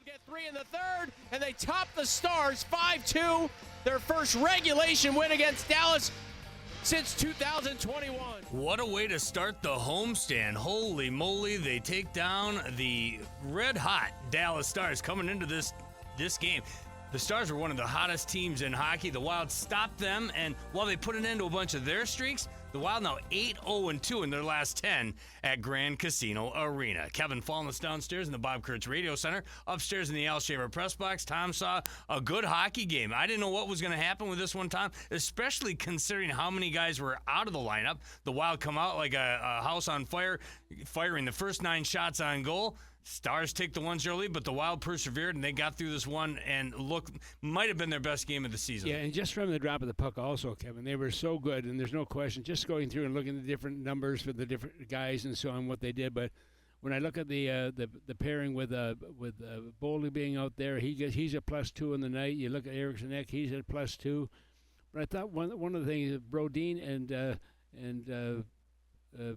Get 3 in the third, and they top the Stars 5-2, their first regulation win against Dallas since 2021. What a way to start the homestand. Holy moly, they take down the red-hot Dallas Stars coming into this game. The Stars were one of the hottest teams in hockey. The Wild stopped them, and while they put an end to a bunch of their streaks, the Wild now 8-0-2 in their last 10 at Grand Casino Arena. Kevin Falness downstairs in the Bob Kurtz Radio Center. Upstairs in the Al Shaver press box, Tom saw a good hockey game. I didn't know what was going to happen with this one, Tom, especially considering how many guys were out of the lineup. The Wild come out like a house on fire, firing the first 9 shots on goal. Stars take the 1-0 lead, but the Wild persevered, and they got through this one and might have been their best game of the season. Yeah, and just from the drop of the puck also, Kevin, they were so good, and there's no question, just going through and looking at the different numbers for the different guys and so on, what they did. But when I look at the pairing with Boldy being out there, he's a +2 in the night. You look at Eriksson Ek, he's a +2. But I thought one of the things, Brodin and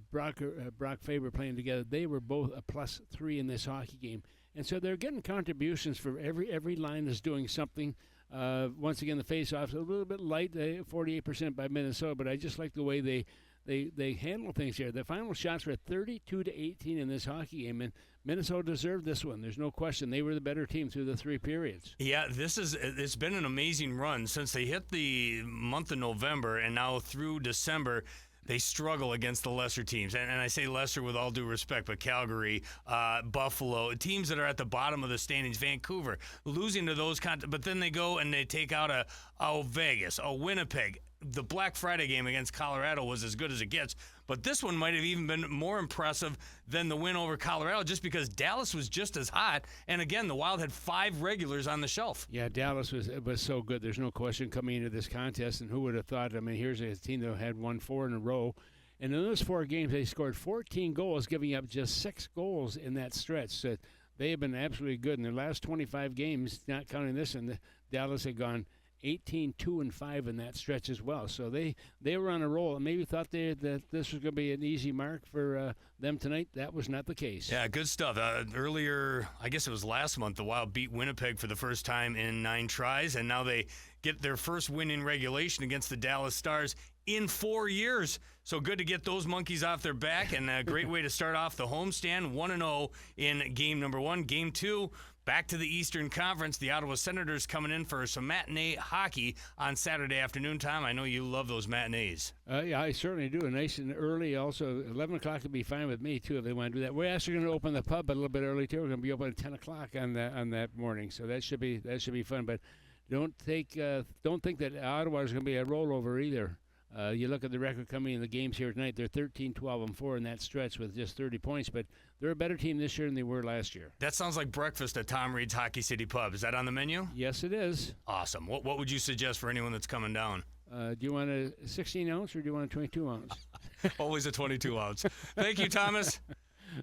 Brock Faber playing together, they were both a +3 in this hockey game. And so they're getting contributions from every line is doing something. Once again, the face-offs a little bit light, 48% by Minnesota, but I just like the way they handle things here. The final shots were 32-18 in this hockey game, and Minnesota deserved this one. There's no question. They were the better team through the 3 periods. Yeah, it's been an amazing run since they hit the month of November, and now through December, they struggle against the lesser teams. And I say lesser with all due respect, but Calgary, Buffalo, teams that are at the bottom of the standings, Vancouver, losing to those but then they go and they take out a Vegas, a Winnipeg. The Black Friday game against Colorado was as good as it gets, but this one might have even been more impressive than the win over Colorado just because Dallas was just as hot, and again, the Wild had 5 regulars on the shelf. Yeah, Dallas was so good. There's no question coming into this contest, and who would have thought? I mean, here's a team that had won 4 in a row, and in those 4 games, they scored 14 goals, giving up just 6 goals in that stretch. So they have been absolutely good in their last 25 games, not counting this, and Dallas had gone 18-2-5 in that stretch as well. So they were on a roll, and maybe thought that this was going to be an easy mark for them tonight. That was not the case. Yeah, good stuff. Earlier, I guess it was last month, the Wild beat Winnipeg for the first time in 9 tries, and now they get their first win in regulation against the Dallas Stars in 4 years. So good to get those monkeys off their back, and a great way to start off the homestand, 1-0 in game number 1. Game 2, back to the Eastern Conference. The Ottawa Senators coming in for some matinee hockey on Saturday afternoon. Tom, I know you love those matinees. Yeah, I certainly do. Nice and early. Also, 11 o'clock would be fine with me, too, if they want to do that. We're actually going to open the pub a little bit early, too. We're going to be open at 10 o'clock on that morning, so that should be fun. But don't think that Ottawa is going to be a rollover either. You look at the record coming in the games here tonight, they're 13-12-4 in that stretch with just 30 points, but they're a better team this year than they were last year. That sounds like breakfast at Tom Reid's Hockey City Pub. Is that on the menu? Yes, it is. Awesome. What would you suggest for anyone that's coming down? Do you want a 16-ounce or do you want a 22-ounce? Always a 22-ounce. Thank you, Thomas.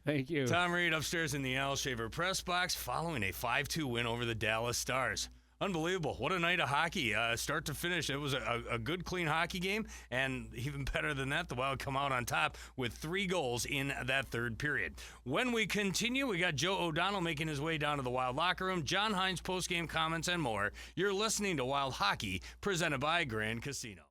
Thank you. Tom Reid upstairs in the Al Shaver press box following a 5-2 win over the Dallas Stars. Unbelievable. What a night of hockey, start to finish. It was a good, clean hockey game, and even better than that, the Wild come out on top with 3 goals in that 3rd period. When we continue, we got Joe O'Donnell making his way down to the Wild locker room, John Hines postgame comments, and more. You're listening to Wild Hockey, presented by Grand Casino.